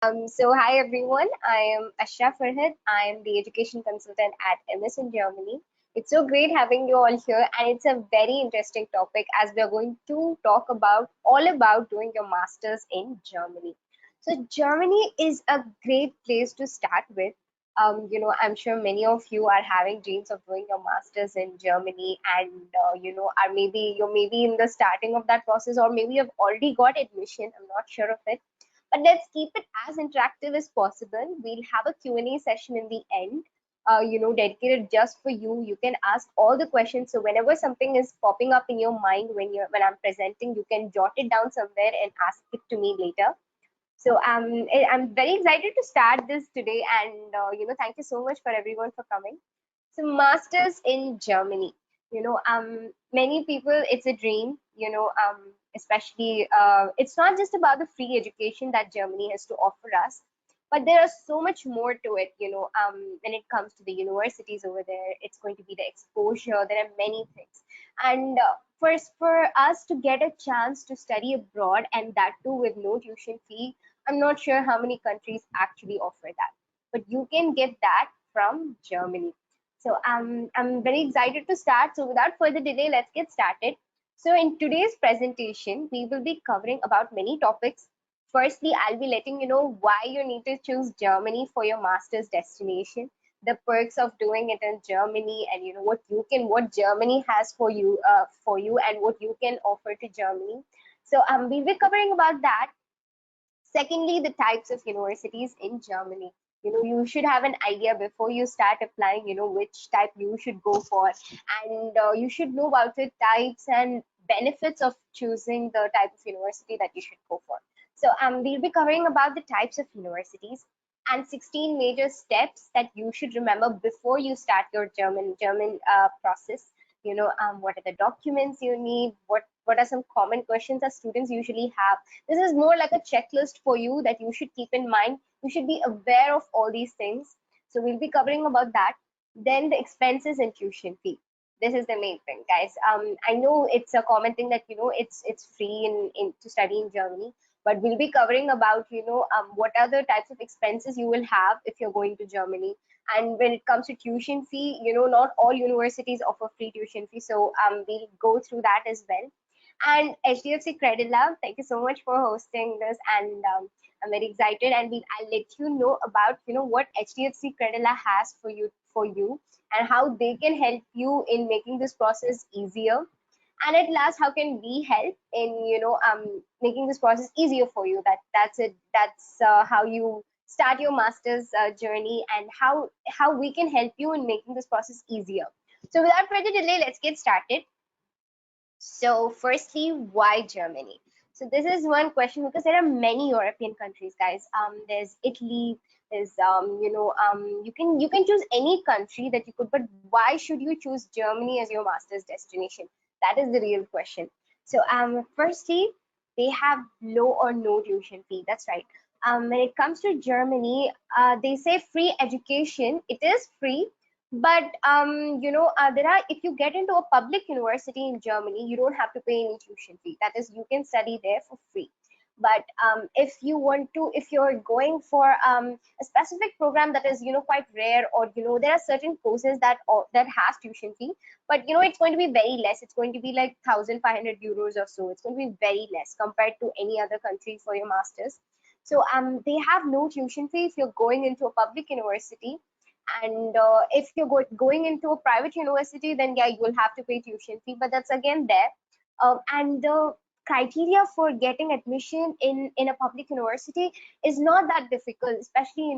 So hi everyone, I am Ashra Farhat. I am the education consultant at MS in Germany. It's so great having you all here, and it's a very interesting topic as we are going to talk about all about doing your masters in Germany. So Germany is a great place to start with. I'm sure many of you are having dreams of doing your masters in Germany, and are you're maybe in the starting of that process, or maybe you've already got admission. I'm not sure of it, but let's keep it as interactive as possible. We'll have a Q&A session in the end, dedicated just for you. You can ask all the questions. So whenever something is popping up in your mind when I'm presenting, you can jot it down somewhere and ask it to me later. So I'm very excited to start this today, and thank you so much for everyone for coming. So masters in Germany, many people, it's a dream, especially it's not just about the free education that Germany has to offer us, but there is so much more to it. When it comes to the universities over there, it's going to be the exposure. There are many things, and for us to get a chance to study abroad, and that too with no tuition fee, I'm not sure how many countries actually offer that, but you can get that from Germany. So I'm very excited to start. So without further delay, let's get started. So in today's presentation, we will be covering about many topics. Firstly, I'll be letting you know why you need to choose Germany for your master's destination, the perks of doing it in Germany, and what Germany has for you, and what you can offer to Germany. So we'll be covering about that. Secondly, the types of universities in Germany. You should have an idea before you start applying, which type you should go for. And you should know about the types and benefits of choosing the type of university that you should go for. So we'll be covering about the types of universities and 16 major steps that you should remember before you start your German process. What are the documents you need? What are some common questions that students usually have? This is more like a checklist for you that you should keep in mind. You should be aware of all these things. So we'll be covering about that. Then the expenses and tuition fee. This is the main thing, guys. I know it's a common thing that it's free in to study in Germany, but we'll be covering about what other types of expenses you will have if you're going to Germany. And when it comes to tuition fee, not all universities offer free tuition fee, so we'll go through that as well. And HDFC Credila, thank you so much for hosting this, and I'm very excited. And I'll let you know about what HDFC Credila has for you, and how they can help you in making this process easier. And at last, how can we help in making this process easier for you? That's it. That's how you start your master's journey, and how we can help you in making this process easier. So without further delay, let's get started. So firstly, why Germany? So this is one question, because there are many European countries, guys. There's Italy. There's you can choose any country that you could, but why should you choose Germany as your master's destination? That is the real question. So firstly, they have low or no tuition fee. That's right. When it comes to Germany, they say free education. It is free, but there are, if you get into a public university in Germany, you don't have to pay any tuition fee. That is, you can study there for free. But if you're going for a specific program that is quite rare, or there are certain courses that has tuition fee, but it's going to be very less. It's going to be like 1,500 euros or so. It's going to be very less compared to any other country for your masters. So they have no tuition fee if you're going into a public university. And if you're going into a private university, then yeah, you will have to pay tuition fee, but that's again there. And the criteria for getting admission in a public university is not that difficult, especially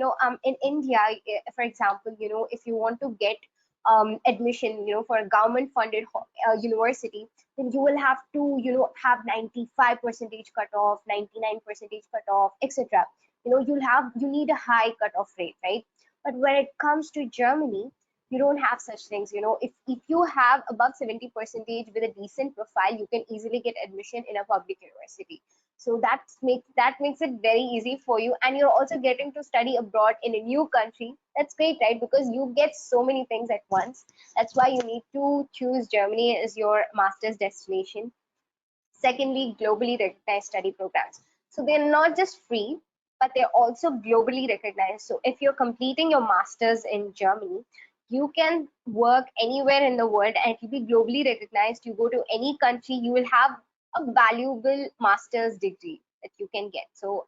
in India. For example, if you want to get admission for a government funded university, then you will have to have 95 percentage cutoff, 99 percentage cutoff, etc. You need a high cutoff rate, right? But when it comes to Germany, you don't have such things. If you have above 70 percentage with a decent profile, you can easily get admission in a public university. So that makes it very easy for you, and you're also getting to study abroad in a new country. That's great, right? Because you get so many things at once. That's why you need to choose Germany as your master's destination. Secondly, globally recognized study programs. So they're not just free, but they're also globally recognized. So if you're completing your masters in Germany, you can work anywhere in the world and it will be globally recognized. You go to any country, you will have a valuable master's degree that you can get. So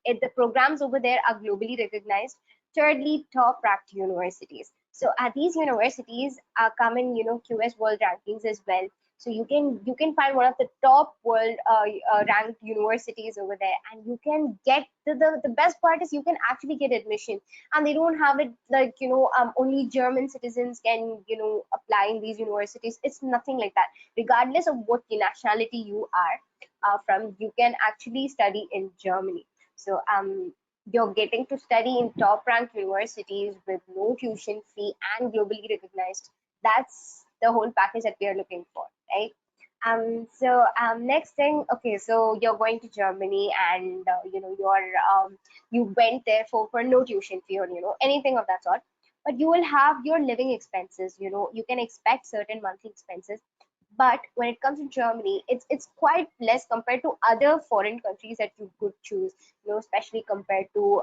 the programs over there are globally recognized. Thirdly, top ranked universities. So these universities come in, QS World Rankings as well. So you can find one of the top world ranked universities over there, and you can get the best part is you can actually get admission, and they don't have it like only German citizens can apply in these universities. It's nothing like that. Regardless of what nationality you are from, you can actually study in Germany. So you're getting to study in top ranked universities with no tuition fee and globally recognized. That's the whole package that we are looking for, right? Next thing, okay, so you're going to Germany, and you went there for no tuition fee or anything of that sort, but you will have your living expenses. You can expect certain monthly expenses, but when it comes to Germany, it's quite less compared to other foreign countries that you could choose, especially compared to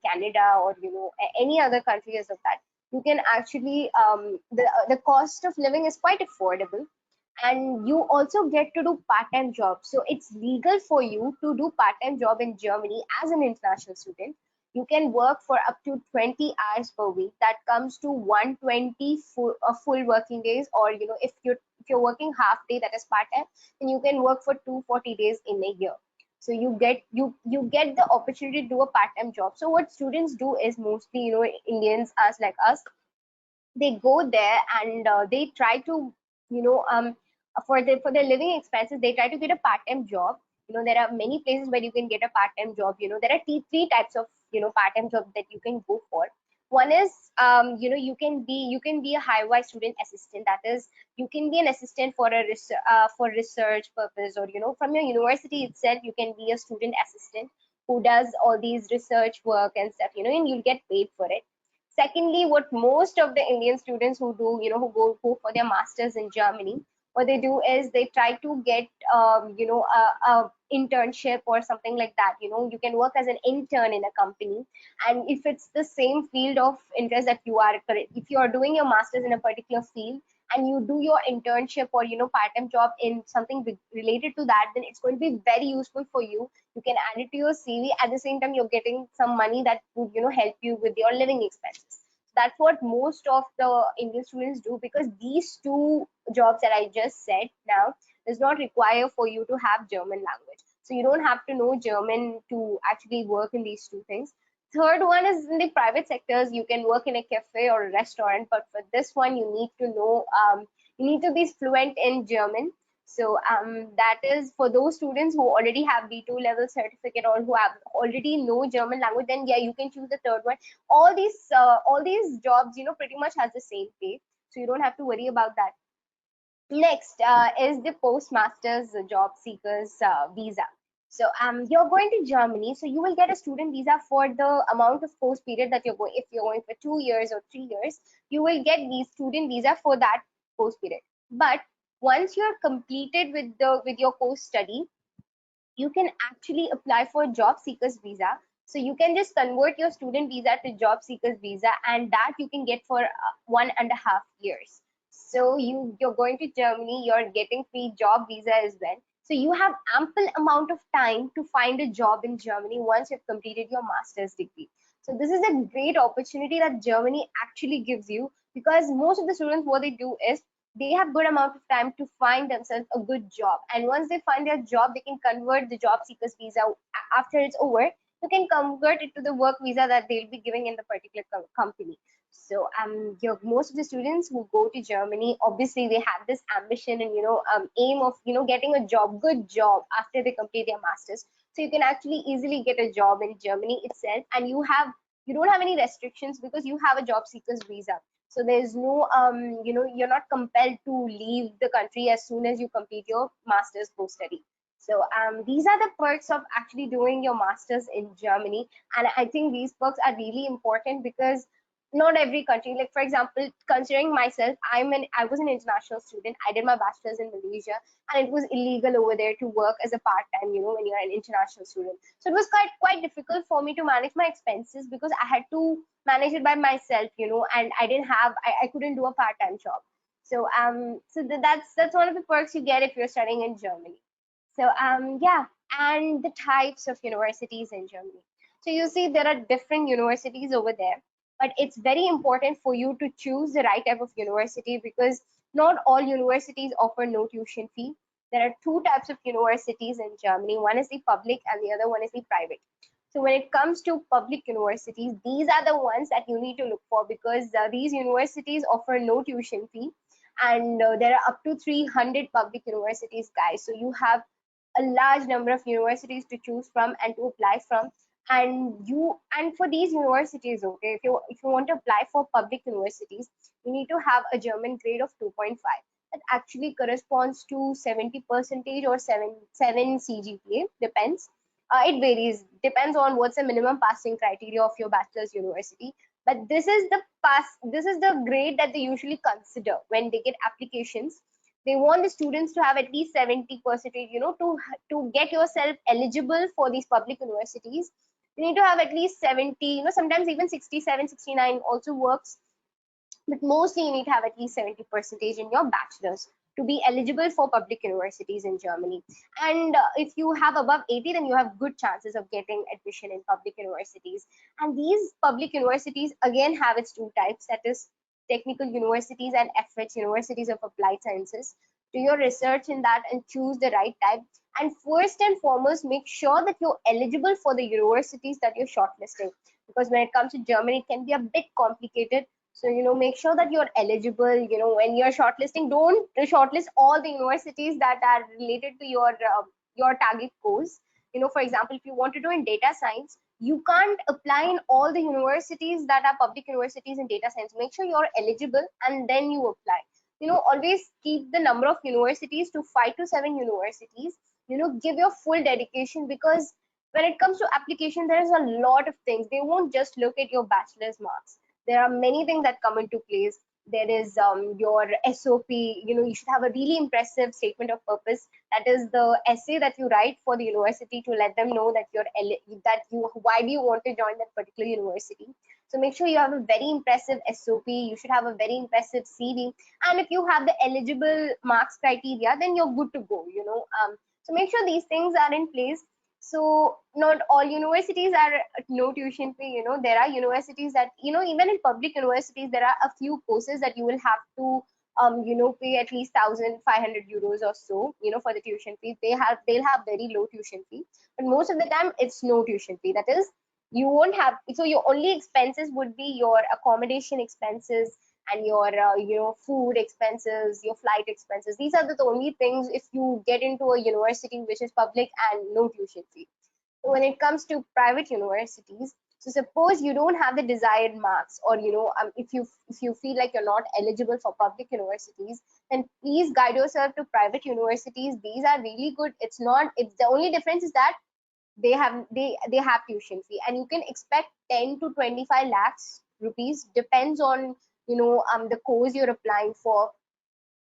Canada or any other country as of that. You can actually the cost of living is quite affordable, and you also get to do part-time jobs. So it's legal for you to do part-time job in Germany as an international student. You can work for up to 20 hours per week. That comes to 120 full working days, or if you're working half day, that is part-time, then you can work for 240 days in a year. So you get the opportunity to do a part-time job. So what students do is mostly Indians, us like us, they go there and they try to for their living expenses, they try to get a part-time job. There are many places where you can get a part-time job. There are three types of part-time jobs that you can go for. One is you can be a high student assistant. That is, you can be an assistant for for research purpose, or from your university itself you can be a student assistant who does all these research work and stuff, and you'll get paid for it. Secondly, what most of the Indian students who do, who go for their masters in Germany, what they do is they try to get, a internship or something like that. You can work as an intern in a company, and if it's the same field of interest that you are, if you are doing your masters in a particular field, and you do your internship or part-time job in something related to that, then it's going to be very useful for you. You can add it to your CV. At the same time, you're getting some money that would help you with your living expenses. That's what most of the Indian students do, because these two jobs that I just said now does not require for you to have German language. So you don't have to know German to actually work in these two things. Third one is in the private sectors. You can work in a cafe or a restaurant, but for this one you need to know, you need to be fluent in German. So that is for those students who already have B2 level certificate or who have already know German language. Then yeah, you can choose the third one. All these jobs pretty much has the same pay, so you don't have to worry about that. Next is the postmasters job seekers visa. So you're going to Germany, so you will get a student visa for the amount of course period that you're going. If you're going for 2 years or 3 years, you will get the student visa for that course period. But once you're completed with your course study, you can actually apply for job seekers visa. So you can just convert your student visa to job seekers visa, and that you can get for 1.5 years. So you're going to Germany, you're getting free job visa as well. So you have ample amount of time to find a job in Germany once you've completed your master's degree. So this is a great opportunity that Germany actually gives you, because most of the students, what they do is they have good amount of time to find themselves a good job, and once they find their job, they can convert the job seekers visa. After it's over, you can convert it to the work visa that they'll be giving in the particular company. So most of the students who go to Germany, obviously they have this ambition and aim of getting a job, good job, after they complete their masters. So you can actually easily get a job in Germany itself, and you don't have any restrictions because you have a job seekers visa. So there's no you're not compelled to leave the country as soon as you complete your master's post study. So these are the perks of actually doing your masters in Germany, and I think these perks are really important, because not every country, like for example, considering myself, I was an international student. I did my bachelor's in Malaysia, and it was illegal over there to work as a part-time, when you're an international student. So it was quite difficult for me to manage my expenses because I had to manage it by myself, and I couldn't do a part-time job. So that's one of the perks you get if you're studying in Germany. So yeah, and the types of universities in Germany. So you see there are different universities over there, but it's very important for you to choose the right type of university because not all universities offer no tuition fee. There are two types of universities in Germany. One is the public and the other one is the private. So when it comes to public universities, these are the ones that you need to look for because these universities offer no tuition fee, and there are up to 300 public universities, guys. So you have a large number of universities to choose from and to apply from. And for these universities, okay, if you want to apply for public universities, you need to have a German grade of 2.5. That actually corresponds to 70 percentage or 7 CGPA, depends. It varies, depends on what's the minimum passing criteria of your bachelor's university. But this is the grade that they usually consider when they get applications. They want the students to have at least 70 percentage, to get yourself eligible for these public universities. You need to have at least 70, sometimes even 67, 69 also works, but mostly you need to have at least 70 percentage in your bachelor's to be eligible for public universities in Germany. And if you have above 80, then you have good chances of getting admission in public universities. And these public universities again have its two types, that is technical universities and FH, universities of applied sciences. Do your research in that and choose the right type. And first and foremost, make sure that you're eligible for the universities that you're shortlisting, because when it comes to Germany, it can be a bit complicated. So, make sure that you're eligible. When you're shortlisting, don't shortlist all the universities that are related to your target course. For example, if you want to do in data science, you can't apply in all the universities that are public universities in data science. Make sure you're eligible and then you apply. Always keep the number of universities to 5 to 7 universities. Give your full dedication, because when it comes to application, there is a lot of things. They won't just look at your bachelor's marks. There are many things that come into place. There is your SOP. You should have a really impressive statement of purpose. That is the essay that you write for the university to let them know that why do you want to join that particular university. So make sure you have a very impressive SOP. You should have a very impressive CV. And if you have the eligible marks criteria, then you're good to go. So make sure these things are in place. So not all universities are no tuition fee. There are universities that, even in public universities, there are a few courses that you will have to pay at least 1,500 euros or so, for the tuition fee. They'll have very low tuition fee, but most of the time it's no tuition fee. That is, you won't have, so your only expenses would be your accommodation expenses and your food expenses, your flight expenses. These are the only things if you get into a university which is public and no tuition fee. So when it comes to private universities, so suppose you don't have the desired marks, or if you feel like you're not eligible for public universities, then please guide yourself to private universities. These are really good. It's the only difference is that they have tuition fee, and you can expect 10 to 25 lakhs rupees, depends on the course you're applying for,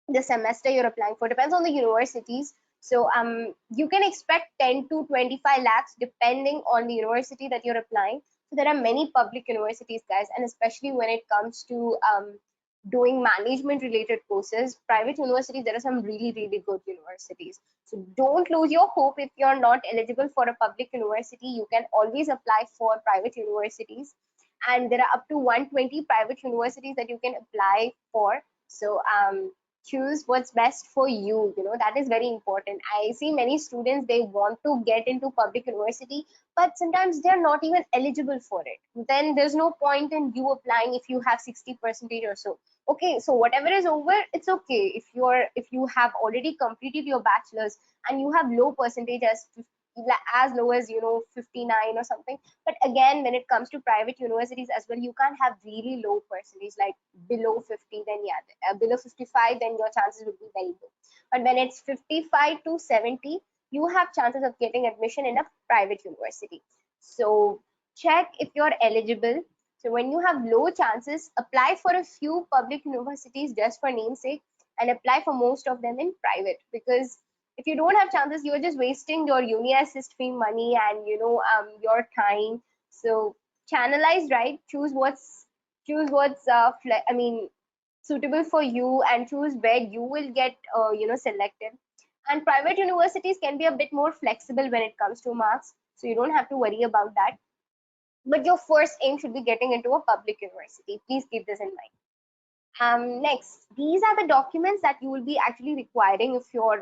the semester you're applying for, depends on the universities. So you can expect 10 to 25 lakhs depending on the university that you're applying. So there are many public universities, guys, and especially when it comes to doing management related courses, private universities, there are some really, really good universities. So don't lose your hope. If you're not eligible for a public university, you can always apply for private universities, and there are up to 120 private universities that you can apply for. So choose what's best for you. That is very important. I see many students, they want to get into public university, but sometimes they're not even eligible for it. Then there's no point in you applying if you have 60 percentage or so. Okay, so whatever is over, it's okay. If you have already completed your bachelor's and you have low percentage as low as 59 or something. But again, when it comes to private universities as well, you can't have really low percentage, like below 50. Then yeah, below 55, then your chances would be very low. But when it's 55 to 70, you have chances of getting admission in a private university. So check if you're eligible. So when you have low chances, apply for a few public universities just for namesake, and apply for most of them in private, because if you don't have chances, you're just wasting your uni assist fee money and your time. So channelize right, choose what's suitable for you, and choose where you will get selected. And private universities can be a bit more flexible when it comes to marks, so you don't have to worry about that. But your first aim should be getting into a public university. Please keep this in mind. Next, these are the documents that you will be actually requiring if you're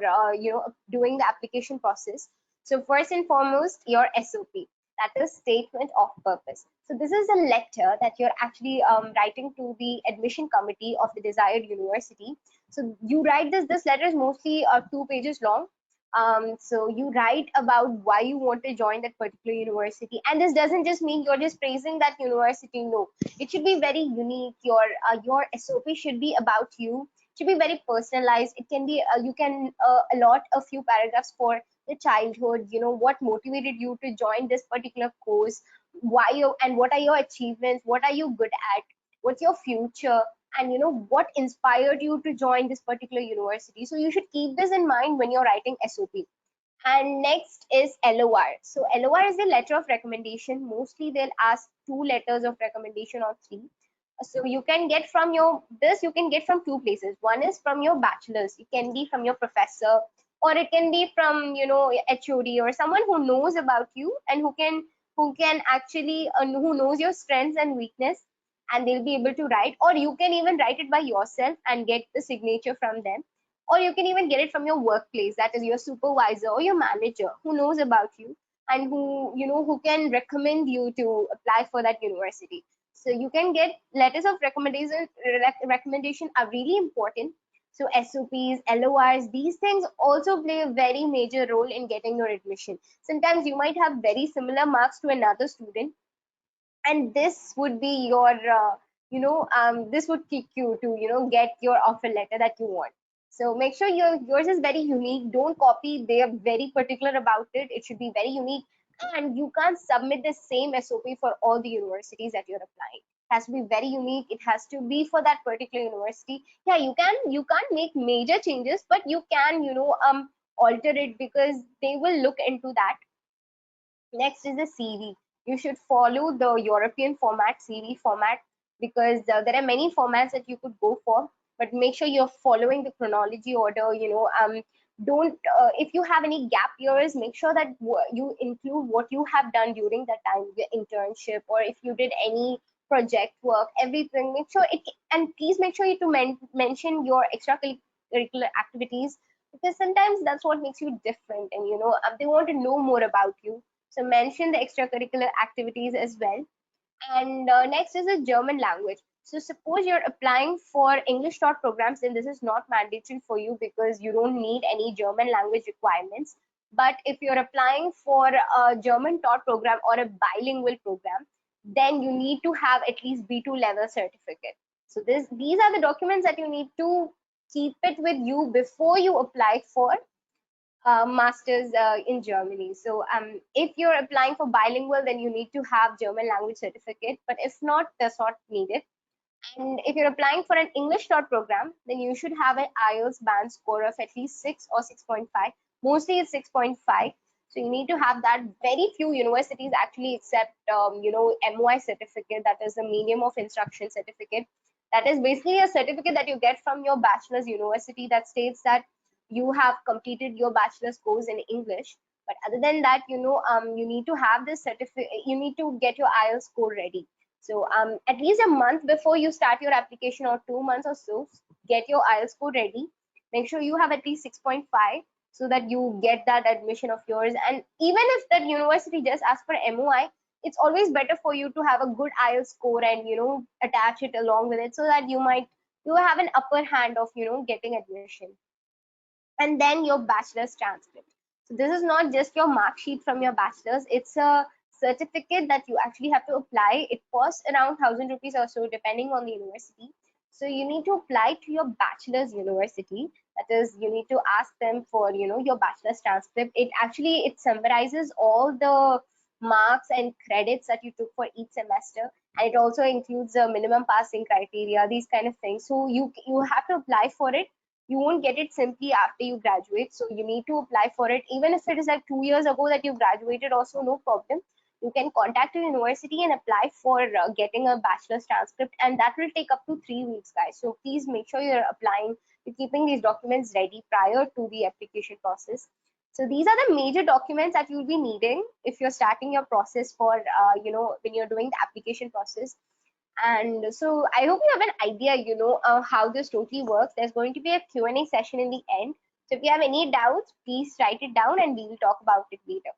doing the application process. So first and foremost, your SOP, that is statement of purpose. So this is a letter that you're actually writing to the admission committee of the desired university. So you write this letter is mostly 2 pages long. So you write about why you want to join that particular university, and this doesn't just mean you're just praising that university. No, it should be very unique. Your SOP should be about you, should be very personalized. It can be you can allot a few paragraphs for the childhood, what motivated you to join this particular course, why you, and what are your achievements, what are you good at, what's your future, and what inspired you to join this particular university. So you should keep this in mind when you're writing SOP. And next is LOR. So LOR is the letter of recommendation. Mostly they'll ask 2 letters of recommendation or 3. So you can get from you can get from 2 places. One is from your bachelor's. It can be from your professor, or it can be from HOD, or someone who knows about you and who can actually who knows your strengths and weakness, and they'll be able to write. Or you can even write it by yourself and get the signature from them. Or you can even get it from your workplace, that is your supervisor or your manager who knows about you, and who can recommend you to apply for that university. So you can get letters of recommendation are really important. So SOPs, LORs, these things also play a very major role in getting your admission. Sometimes you might have very similar marks to another student, and this would be your this would kick you to get your offer letter that you want. So make sure yours is very unique. Don't copy. They are very particular about it. It should be very unique, and you can't submit the same SOP for all the universities that you're applying. It has to be very unique. It has to be for that particular university. Yeah, you can't make major changes, but you can alter it, because they will look into that. Next is the CV. You should follow the European format, CV format, because there are many formats that you could go for, but make sure you're following the chronology order. Don't if you have any gap years, make sure that you include what you have done during that time, your internship, or if you did any project work, everything. Make sure it, and please make sure you to mention your extracurricular activities, because sometimes that's what makes you different, and they want to know more about you. So mention the extracurricular activities as well. And next is the German language. So suppose you're applying for English taught programs, then this is not mandatory for you, because you don't need any German language requirements. But if you're applying for a German taught program or a bilingual program, then you need to have at least B2 level certificate. So these are the documents that you need to keep it with you before you apply for masters in Germany. So if you're applying for bilingual, then you need to have German language certificate, but if not, that's not needed. And if you're applying for an English taught program, then you should have an IELTS band score of at least 6 or 6.5. Mostly it's 6.5. So you need to have that. Very few universities actually accept MOI certificate, that is the medium of instruction certificate. That is basically a certificate that you get from your bachelor's university that states that you have completed your bachelor's course in English. But other than that, you need to have this certificate. You need to get your IELTS score ready. So at least a month before you start your application, or 2 months or so, get your IELTS score ready. Make sure you have at least 6.5, so that you get that admission of yours. And even if that university just asks for MOI, it's always better for you to have a good IELTS score and attach it along with it, so that you have an upper hand of getting admission. And then your bachelor's transcript. So this is not just your mark sheet from your bachelor's, it's a certificate that you actually have to apply. It costs around 1,000 rupees or so, depending on the university. So you need to apply to your bachelor's university. That is, you need to ask them for your bachelor's transcript. It summarizes all the marks and credits that you took for each semester, and it also includes the minimum passing criteria, these kind of things. So you have to apply for it. You won't get it simply after you graduate, so you need to apply for it. Even if it is like 2 years ago that you graduated, also no problem. You can contact your university and apply for getting a bachelor's transcript, and that will take up to 3 weeks, guys. So please make sure you're applying, you're keeping these documents ready prior to the application process. So these are the major documents that you'll be needing if you're starting your process for, when you're doing the application process. And so I hope you have an idea, how this totally works. There's going to be a Q&A session in the end. So if you have any doubts, please write it down and we will talk about it later.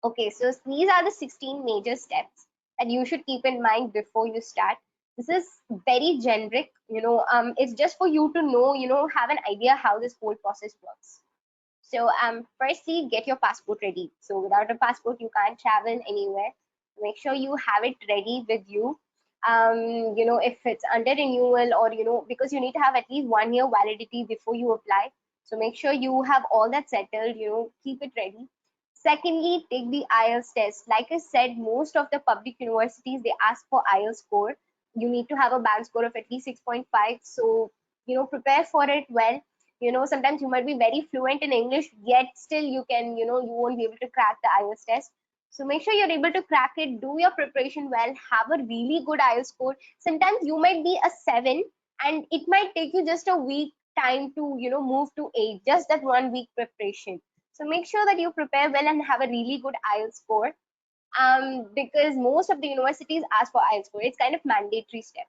Okay, so these are the 16 major steps that you should keep in mind before you start. This is very generic, it's just for you to know, have an idea how this whole process works. So firstly, get your passport ready. So without a passport, you can't travel anywhere. Make sure you have it ready with you. If it's under renewal, or because you need to have at least 1 year validity before you apply. So make sure you have all that settled. Keep it ready. Secondly, take the Ielts test. Like I said, most of the public universities, they ask for Ielts score. You need to have a band score of at least 6.5. So prepare for it well. Sometimes you might be very fluent in English, yet still you can, you won't be able to crack the Ielts test. So make sure you're able to crack it, do your preparation well, have a really good Ielts score. Sometimes you might be a 7 and it might take you just a week time to, move to 8, just that 1 week preparation. So make sure that you prepare well and have a really good Ielts score. Because most of the universities ask for Ielts score. It's kind of mandatory step.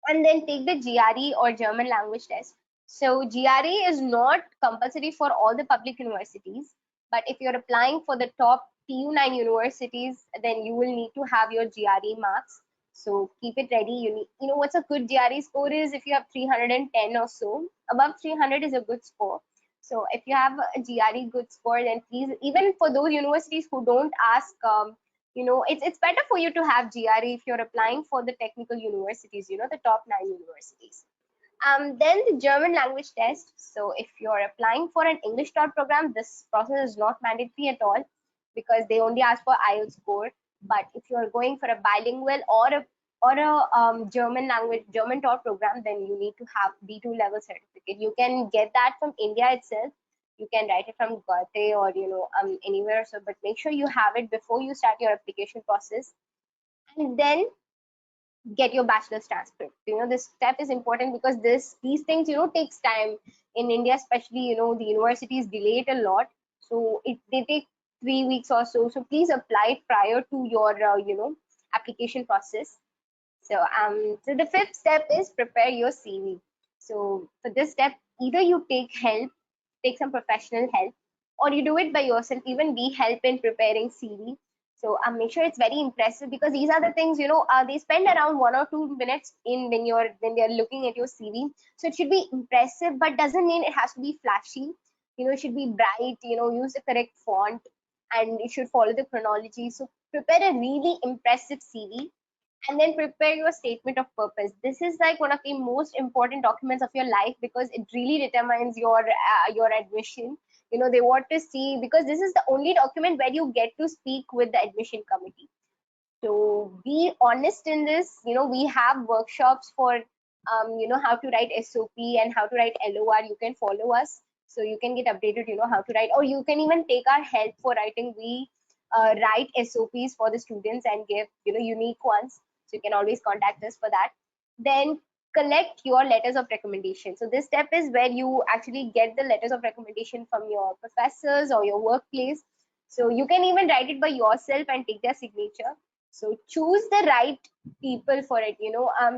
And then take the GRE or German language test. So GRE is not compulsory for all the public universities, but if you're applying for the top TU9 universities, then you will need to have your GRE marks. So keep it ready. What's a good GRE score is if you have 310 or so. Above 300 is a good score. So if you have a GRE good score, then please, even for those universities who don't ask, it's better for you to have GRE if you're applying for the technical universities, the top 9 universities. Then the German language test. So if you're applying for an English taught program, this process is not mandatory at all because they only ask for Ielts score. But if you're going for a bilingual or a German taught program, then you need to have B2 level certificate. You can get that from India itself. You can write it from Goethe or anywhere. So, but make sure you have it before you start your application process. And then get your bachelor's transcript. This step is important because these things takes time in India, especially. The universities delay it a lot, so they take 3 weeks or so. So please apply it prior to your application process. So the fifth step is prepare your CV. So for this step, either you take some professional help, or you do it by yourself. Even we help in preparing CV. So make sure it's very impressive, because these are the things, they spend around 1 or 2 minutes in when they're looking at your CV. So it should be impressive, but doesn't mean it has to be flashy. It should be bright, use the correct font, and it should follow the chronology. So prepare a really impressive CV. And then prepare your statement of purpose. This is like one of the most important documents of your life, because it really determines your admission. They want to see, because this is the only document where you get to speak with the admission committee. So be honest in this. We have workshops for how to write SOP and how to write LOR. You can follow us, so you can get updated, how to write, or you can even take our help for writing. We write SOPs for the students and give unique ones. So you can always contact us for that. Then collect your letters of recommendation. So this step is where you actually get the letters of recommendation from your professors or your workplace. So you can even write it by yourself and take their signature. So choose the right people for it,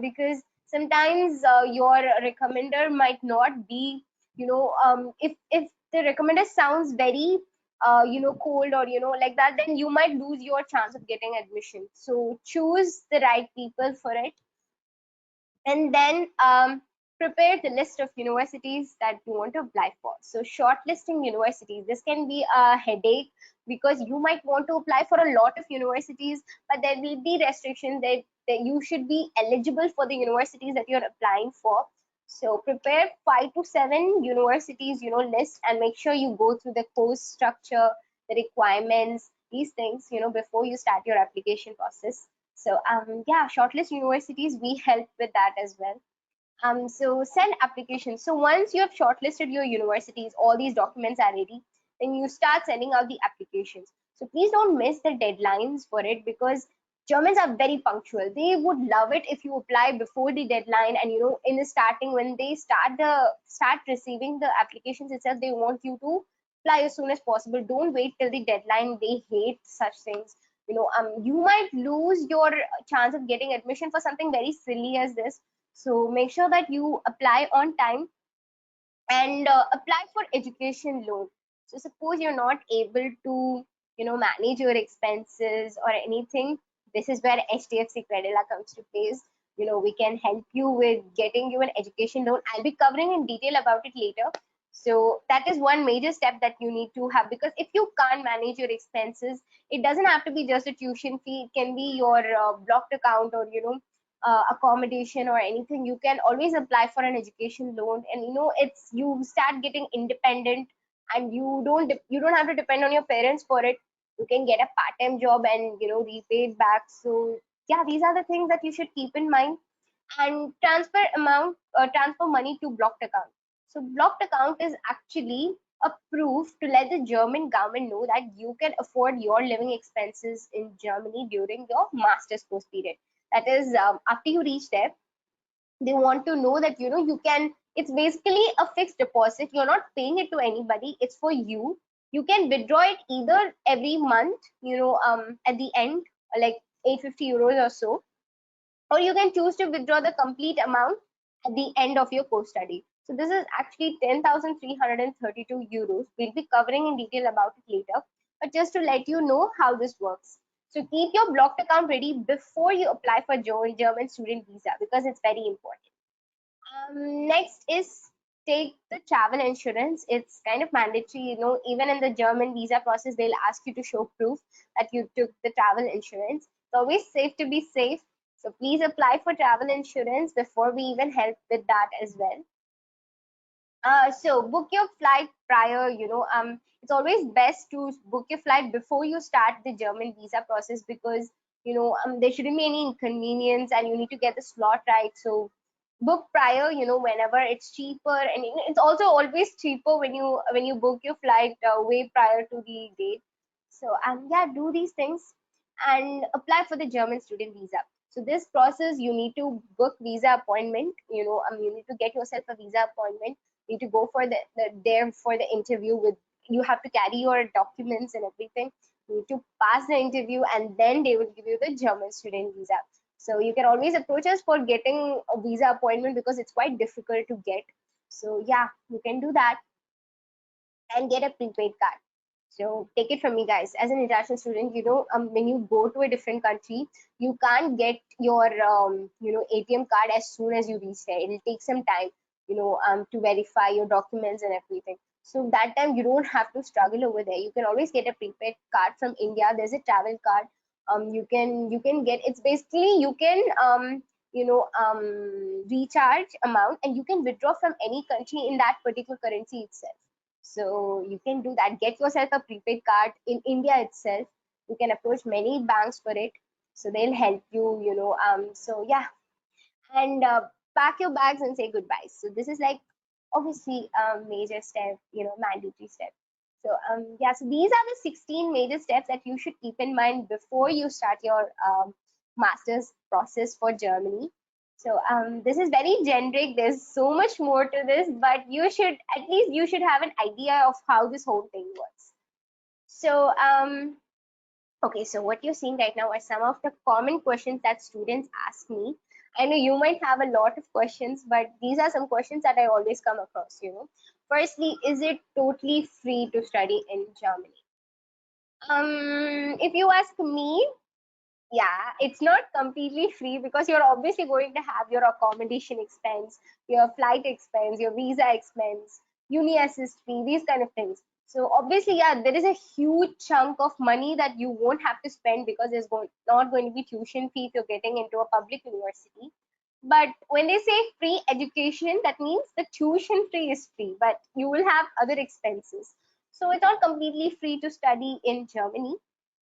because sometimes your recommender might not be, if the recommender sounds very cold, or like that, then you might lose your chance of getting admission. So choose the right people for it. And then prepare the list of universities that you want to apply for. So shortlisting universities, this can be a headache, because you might want to apply for a lot of universities, but there will be restrictions that you should be eligible for the universities that you're applying for. So prepare 5 to 7 universities, list, and make sure you go through the course structure, the requirements, these things, before you start your application process. So yeah, shortlist universities, we help with that as well. So send applications. So once you have shortlisted your universities, all these documents are ready, then you start sending out the applications. So please don't miss the deadlines for it, because Germans are very punctual. They would love it if you apply before the deadline, and in the starting, when they start receiving the applications itself, they want you to apply as soon as possible. Don't wait till the deadline. They hate such things. You might lose your chance of getting admission for something very silly as this. So make sure that you apply on time, and apply for education loan. So suppose you're not able to manage your expenses or anything, this is where HDFC Credila comes to place. We can help you with getting you an education loan. I'll be covering in detail about it later. So that is one major step that you need to have, because if you can't manage your expenses, it doesn't have to be just a tuition fee. It can be your blocked account, or accommodation or anything. You can always apply for an education loan, and it's you start getting independent, and you don't have to depend on your parents for it. You can get a part-time job and repay it back. So yeah, these are the things that you should keep in mind. And transfer money to blocked account. So blocked account is actually a proof to let the German government know that you can afford your living expenses in Germany during your master's course period. That is, after you reach there, they want to know that you can. It's basically a fixed deposit. You're not paying it to anybody. It's for you. You can withdraw it either every month, at the end, like 850 euros or so, or you can choose to withdraw the complete amount at the end of your course study. So this is actually 10,332 euros. We'll be covering in detail about it later, but just to let you know how this works. So keep your blocked account ready before you apply for German student visa, because it's very important. Next is take the travel insurance. It's kind of mandatory, even in the German visa process, they'll ask you to show proof that you took the travel insurance. It's always safe to be safe. So please apply for travel insurance before we even help with that as well. So book your flight prior. It's always best to book your flight before you start the German visa process, because there shouldn't be any inconvenience, and you need to get the slot right. So book prior, whenever it's cheaper, and it's also always cheaper when you book your flight way prior to the date. So yeah, do these things and apply for the German student visa. So this process, you need to book visa appointment. You need to get yourself a visa appointment. You need to go for there for the interview. With you have to carry your documents and everything. You need to pass the interview, and then they will give you the German student visa. So you can always approach us for getting a visa appointment, because it's quite difficult to get. So yeah, you can do that and get a prepaid card. So take it from me, guys. As an international student, when you go to a different country, you can't get your ATM card as soon as you reach there. It'll take some time, to verify your documents and everything. So that time you don't have to struggle over there. You can always get a prepaid card from India. There's a travel card. You can get. It's basically you can recharge amount, and you can withdraw from any country in that particular currency itself. So you can do that. Get yourself a prepaid card in India itself. You can approach many banks for it, so they'll help you. So yeah, and pack your bags and say goodbyes. So this is like obviously a major step, mandatory step. So yeah, so these are the 16 major steps that you should keep in mind before you start your master's process for Germany. So this is very generic. There's so much more to this, but you should have an idea of how this whole thing works. So okay, so what you're seeing right now are some of the common questions that students ask me. I know you might have a lot of questions, but these are some questions that I always come across. Firstly, is it totally free to study in Germany? If you ask me, yeah, it's not completely free, because you're obviously going to have your accommodation expense, your flight expense, your visa expense, uni assist fee, these kind of things. So obviously, yeah, there is a huge chunk of money that you won't have to spend, because there's not going to be tuition fee if you're getting into a public university. But when they say free education, that means the tuition fee is free, but you will have other expenses. So it's not completely free to study in Germany.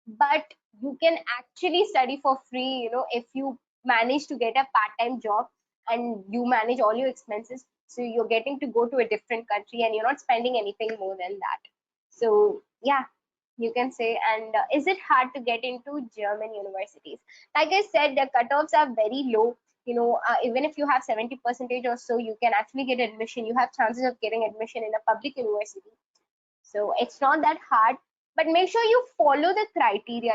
But you can actually study for free, if you manage to get a part-time job and you manage all your expenses. So you're getting to go to a different country and you're not spending anything more than that. So yeah, you can say. And is it hard to get into German universities? Like I said, the cutoffs are very low. Even if you have 70% or so, you can actually get admission. You have chances of getting admission in a public university. So it's not that hard, but make sure you follow the criteria.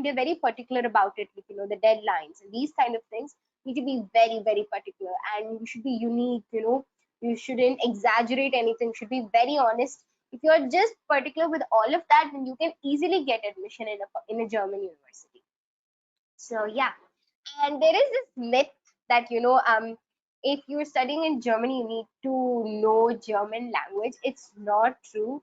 They're very particular about it. Like, the deadlines and these kind of things need to be very, very particular, and you should be unique. You shouldn't exaggerate anything. You should be very honest. If you're just particular with all of that, then you can easily get admission in a German university. So yeah, and there is this myth that if you're studying in Germany, you need to know German language. It's not true.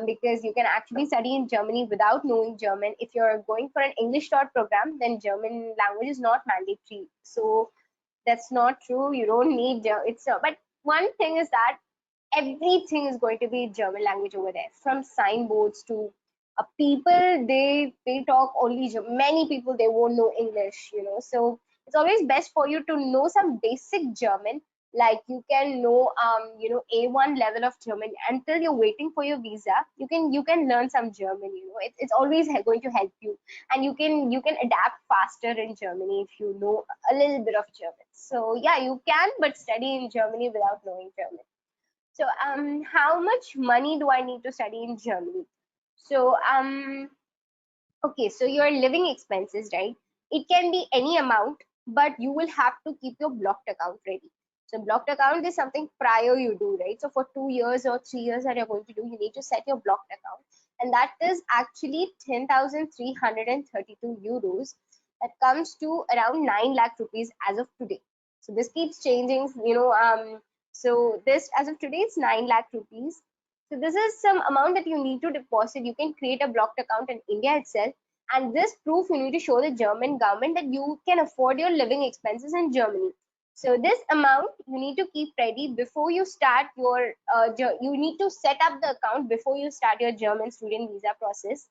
Because you can actually study in Germany without knowing German. If you're going for an English taught program, then German language is not mandatory. So that's not true. You don't need but one thing is that everything is going to be German language over there, from signboards to people. They talk only many people, they won't know English. So it's always best for you to know some basic German. Like you can know A1 level of German until you're waiting for your visa. You can learn some German. It's always going to help you, and you can adapt faster in Germany if you know a little bit of German. So yeah, you can, but study in Germany without knowing German. So, how much money do I need to study in Germany? So, okay, so your living expenses, right? It can be any amount, but you will have to keep your blocked account ready. So, blocked account is something prior you do, right? So, for 2 years or 3 years that you're going to do, you need to set your blocked account, and that is actually 10,332 euros. That comes to around 9 lakh rupees as of today. So, this keeps changing, so this as of today, it's 9 lakh rupees. So this is some amount that you need to deposit. You can create a blocked account in India itself, and this proof you need to show the German government that you can afford your living expenses in Germany. So this amount you need to keep ready before you start your. You need to set up the account before you start your German student visa process.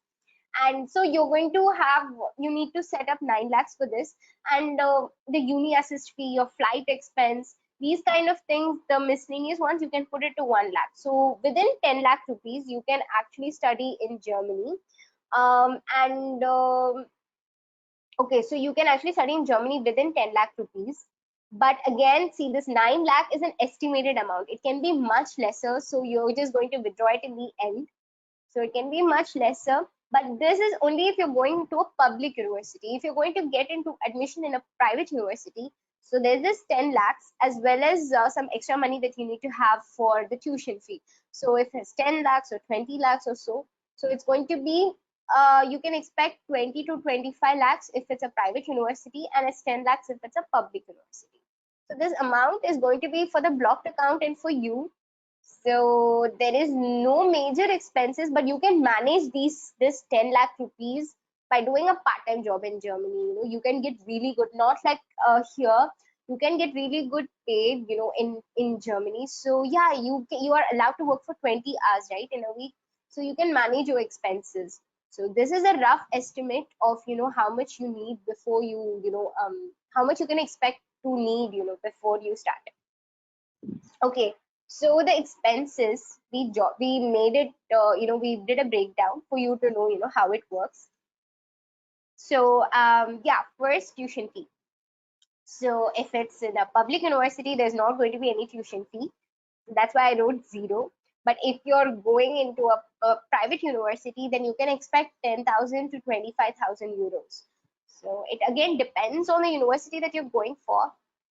And so you're going to have, you need to set up 9 lakhs for this, and the uni assist fee, your flight expense, these kind of things, the miscellaneous ones, you can put it to 1 lakh. So within 10 lakh rupees you can actually study in Germany. And Okay, so you can actually study in Germany within 10 lakh rupees. But again, see, this 9 lakh is an estimated amount. It can be much lesser, so you're just going to withdraw it in the end. So it can be much lesser, but this is only if you're going to a public university. If you're going to get into admission in a private university, so there's this 10 lakhs as well as some extra money that you need to have for the tuition fee. So if it's 10 lakhs or 20 lakhs or so it's going to be, you can expect 20 to 25 lakhs if it's a private university, and it's 10 lakhs if it's a public university. So this amount is going to be for the blocked account and for you. So there is no major expenses, but you can manage this 10 lakh rupees by doing a part-time job in Germany. You can get really good, not like here. You can get really good paid, in Germany. So yeah, you are allowed to work for 20 hours, right, in a week. So you can manage your expenses. So this is a rough estimate of how much you need before how much you can expect to need before you start. Okay, so the expenses, we made it, we did a breakdown for you to know, how it works. So yeah, first, tuition fee. So if it's in a public university, there's not going to be any tuition fee. That's why I wrote 0. But if you're going into a private university, then you can expect 10,000 to 25,000 euros. So it again depends on the university that you're going for,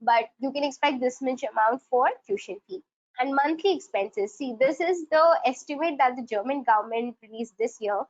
but you can expect this much amount for tuition fee. And monthly expenses. See, this is the estimate that the German government released this year.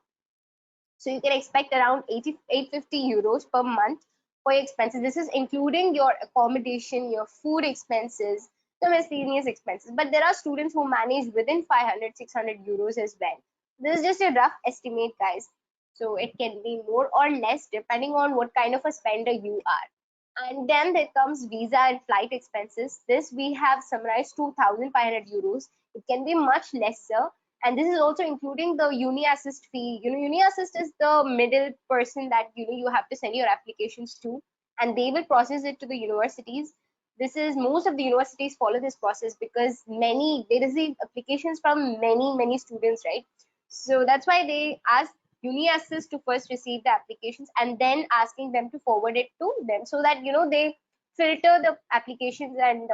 So you can expect around 850 euros per month for your expenses. This is including your accommodation, your food expenses, the miscellaneous expenses. But there are students who manage within 500, 600 euros as well. This is just a rough estimate, guys. So it can be more or less depending on what kind of a spender you are. And then there comes visa and flight expenses. This we have summarized 2,500 euros. It can be much lesser. And this is also including the uni assist fee. Uni assist is the middle person that you have to send your applications to, and they will process it to the universities. This is most of the universities follow this process because they receive applications from many students, right? So that's why they ask uni assist to first receive the applications and then asking them to forward it to them, so that they filter the applications, and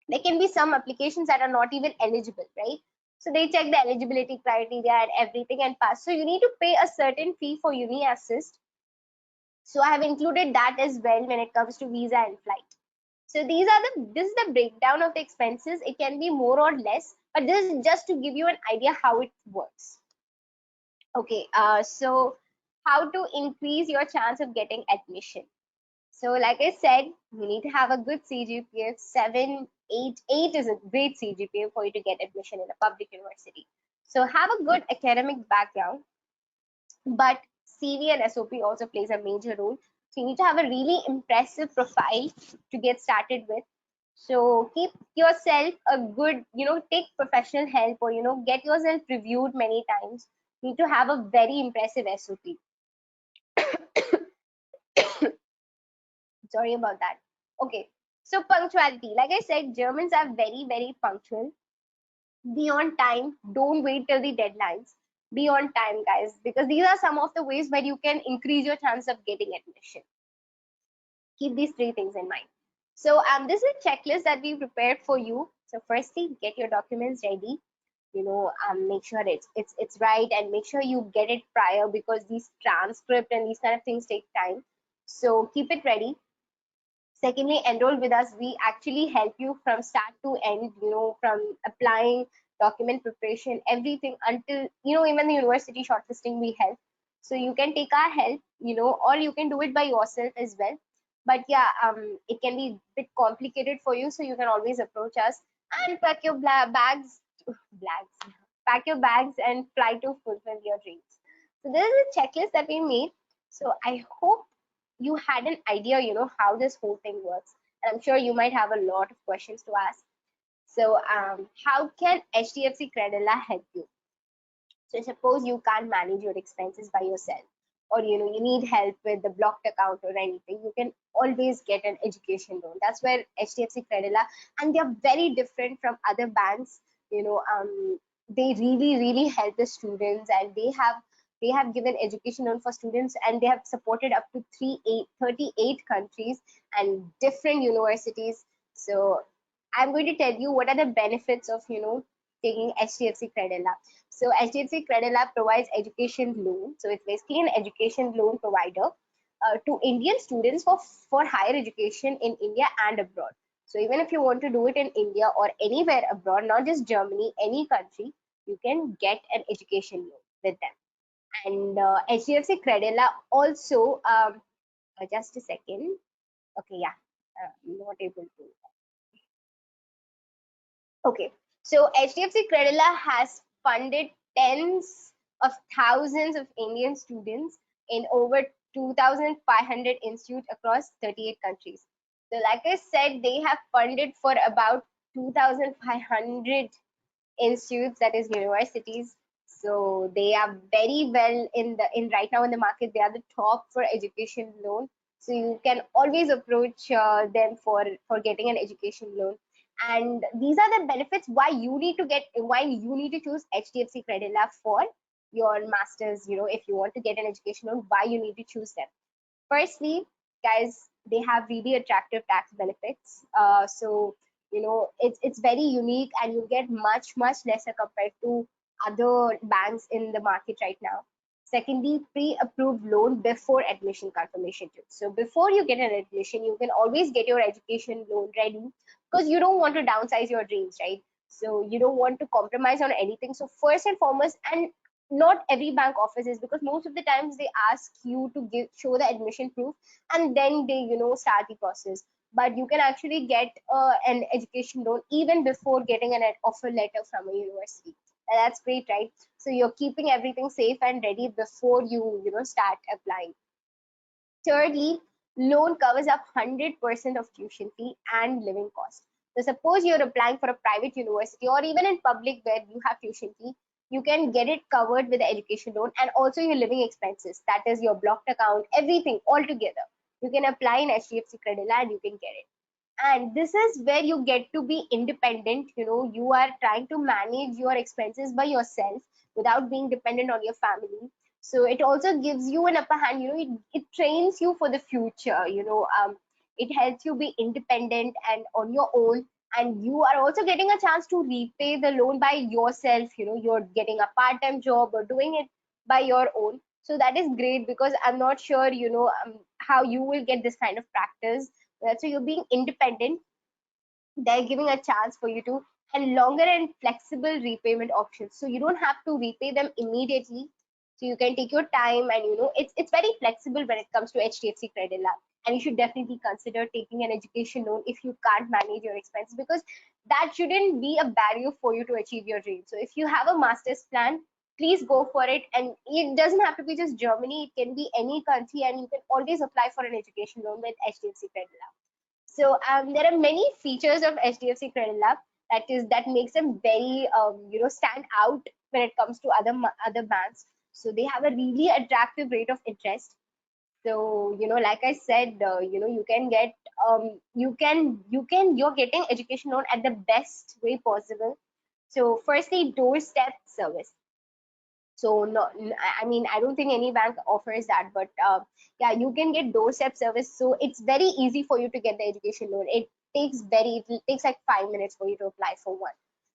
there can be some applications that are not even eligible, right? So they check the eligibility criteria and everything and pass. So you need to pay a certain fee for uni assist. So I have included that as well when it comes to visa and flight. So this is the breakdown of the expenses. It can be more or less, but this is just to give you an idea how it works. Okay, so how to increase your chance of getting admission. So like I said, you need to have a good CGPA. 7, 8 is a great CGPA for you to get admission in a public university. So have a good academic background, but CV and SOP also plays a major role. So you need to have a really impressive profile to get started with. So keep yourself a good, take professional help, or get yourself reviewed many times. You need to have a very impressive SOP. Sorry about that. Okay, so punctuality. Like I said, Germans are very punctual. Be on time. Don't wait till the deadlines. Be on time, guys, because these are some of the ways where you can increase your chance of getting admission. Keep these 3 things in mind. So this is a checklist that we prepared for you. So firstly, get your documents ready. Make sure it's right, and make sure you get it prior, because these transcript and these kind of things take time. So keep it ready. Secondly, enroll with us. We actually help you from start to end, from applying, document preparation, everything, until, even the university shortlisting we help. So you can take our help, or you can do it by yourself as well. But yeah, it can be a bit complicated for you, so you can always approach us and pack your pack your bags and fly to fulfill your dreams. So this is a checklist that we made. So I hope you had an idea, how this whole thing works. And I'm sure you might have a lot of questions to ask. So how can HDFC Credila help you? So suppose you can't manage your expenses by yourself, or you need help with the blocked account or anything, you can always get an education loan. That's where HDFC Credila, and they're very different from other banks. They really help the students, and they have given education loan for students, and they have supported up to 38 countries and different universities. So I'm going to tell you what are the benefits of taking HDFC Credila. So HDFC Credila provides education loan. So it's basically an education loan provider to Indian students for higher education in India and abroad. So even if you want to do it in India or anywhere abroad, not just Germany, any country, you can get an education loan with them. And HDFC Credila also, just a second. Okay, yeah, not able to. Okay, so HDFC Credila has funded tens of thousands of Indian students in over 2,500 institutes across 38 countries. So like I said, they have funded for about 2,500 institutes, that is universities. So they are very well in right now in the market. They are the top for education loan. So you can always approach them for getting an education loan. And these are the benefits why you need to choose HDFC Credila for your masters. If you want to get an education loan, why you need to choose them. Firstly, guys, they have really attractive tax benefits. So it's very unique, and you get much lesser compared to other banks in the market right now. Secondly, pre-approved loan before admission confirmation too. So before you get an admission, you can always get your education loan ready, because you don't want to downsize your dreams, right? So you don't want to compromise on anything. So first and foremost, and not every bank offers this, because most of the times they ask you to show the admission proof, and then they start the process. But you can actually get an education loan even before getting an offer letter from a university. And that's great, right? So you're keeping everything safe and ready before you start applying. Thirdly, loan covers up 100% of tuition fee and living cost. So suppose you're applying for a private university, or even in public where you have tuition fee, you can get it covered with the education loan, and also your living expenses, that is your blocked account, everything all together. You can apply in HDFC Credila and you can get it. And this is where you get to be independent. You are trying to manage your expenses by yourself without being dependent on your family. So it also gives you an upper hand. It trains you for the future. It helps you be independent and on your own, and you are also getting a chance to repay the loan by yourself. You're getting a part-time job or doing it by your own. So that is great, because I'm not sure how you will get this kind of practice. So you're being independent. They're giving a chance for you to, and longer and flexible repayment options, so you don't have to repay them immediately. So you can take your time, and it's very flexible when it comes to HDFC Credit Lab. And you should definitely consider taking an education loan if you can't manage your expenses, because that shouldn't be a barrier for you to achieve your dream. So if you have a master's plan, please go for it. And it doesn't have to be just Germany, it can be any country, and you can always apply for an education loan with HDFC Credit Lab. So there are many features of HDFC Credit Lab that makes them very stand out when it comes to other banks. So they have a really attractive rate of interest. So like I said, you can get you're getting education loan at the best way possible. So firstly, doorstep service. So no, I mean, I don't think any bank offers that, but yeah, you can get doorstep service. So it's very easy for you to get the education loan. It takes like 5 minutes for you to apply for one.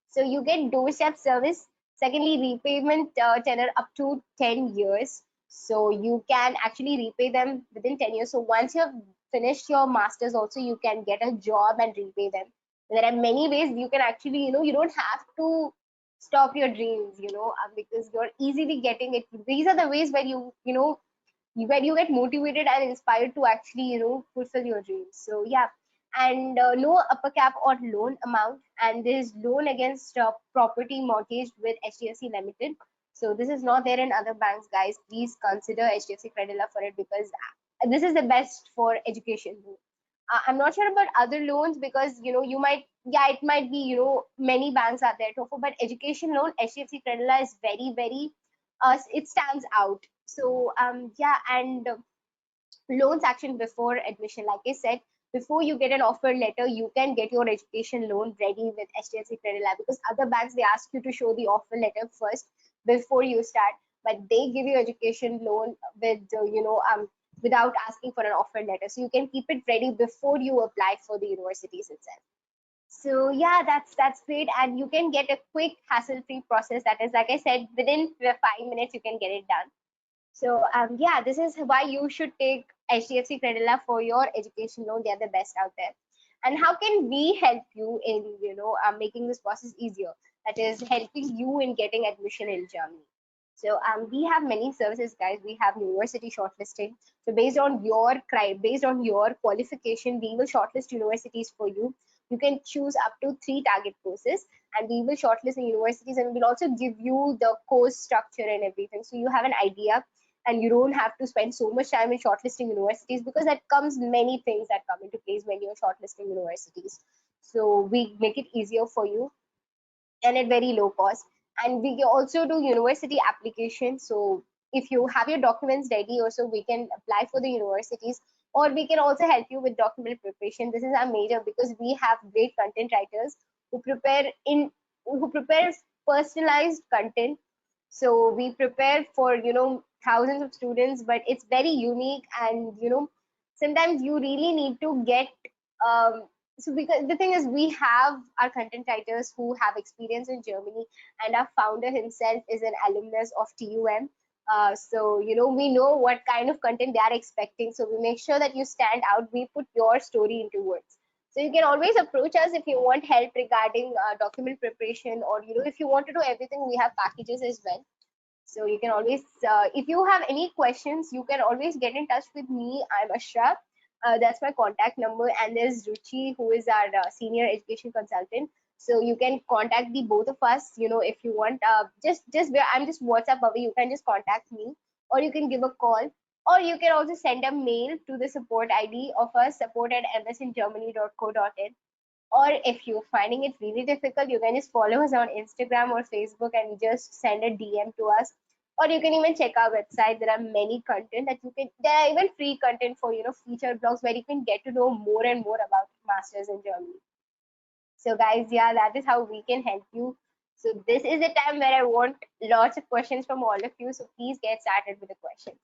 So you get doorstep service. Secondly, repayment tenor up to 10 years. So you can actually repay them within 10 years. So once you've finished your masters, also you can get a job and repay them. There are many ways you can actually, you don't have to stop your dreams, because you're easily getting it. These are the ways where where you get motivated and inspired to actually fulfill your dreams. So yeah. And no upper cap or loan amount, and there's loan against property mortgage with HDFC Limited. So this is not there in other banks, guys. Please consider HDFC Credila for it, because this is the best for education loan. I'm not sure about other loans, because you might, yeah, it might be many banks are there to offer, but education loan HDFC Credila is very very it stands out. So yeah. And loans action before admission, like I said, before you get an offer letter, you can get your education loan ready with HDFC Credit Lab, because other banks, they ask you to show the offer letter first before you start, but they give you education loan with without asking for an offer letter, so you can keep it ready before you apply for the universities itself. So yeah, that's great, and you can get a quick hassle-free process. That is, like I said, within 5 minutes you can get it done. So yeah, this is why you should take HDFC Credila for your education loan. They are the best out there. And how can we help you in making this process easier? That is, helping you in getting admission in Germany. So we have many services, guys. We have university shortlisting. So based on your qualification, we will shortlist universities for you. You can choose up to 3 target courses, and we will shortlist the universities, and we'll also give you the course structure and everything, so you have an idea, and you don't have to spend so much time in shortlisting universities, because that comes many things that come into place when you're shortlisting universities. So we make it easier for you and at very low cost. And we also do university application. So if you have your documents ready, also we can apply for the universities, or we can also help you with document preparation. This is our major, because we have great content writers who prepare personalized content. So we prepare for thousands of students, but it's very unique. And sometimes you really need to get so, because the thing is, we have our content writers who have experience in Germany, and our founder himself is an alumnus of TUM. So we know what kind of content they are expecting, so we make sure that you stand out. We put your story into words. So you can always approach us if you want help regarding document preparation, or if you want to do everything, we have packages as well. So you can always, if you have any questions, you can always get in touch with me. I'm Ashra. That's my contact number. And there's Ruchi, who is our senior education consultant. So you can contact the both of us. If you want, I'm just WhatsApp away. You can just contact me, or you can give a call, or you can also send a mail to the support ID of us, support@msingermany.co.in. Or if you're finding it really difficult, you can just follow us on Instagram or Facebook and just send a DM to us. Or you can even check our website. There are many content that you can, there are even free content for, featured blogs where you can get to know more and more about masters in Germany. So guys, yeah, that is how we can help you. So this is the time where I want lots of questions from all of you. So please get started with the questions.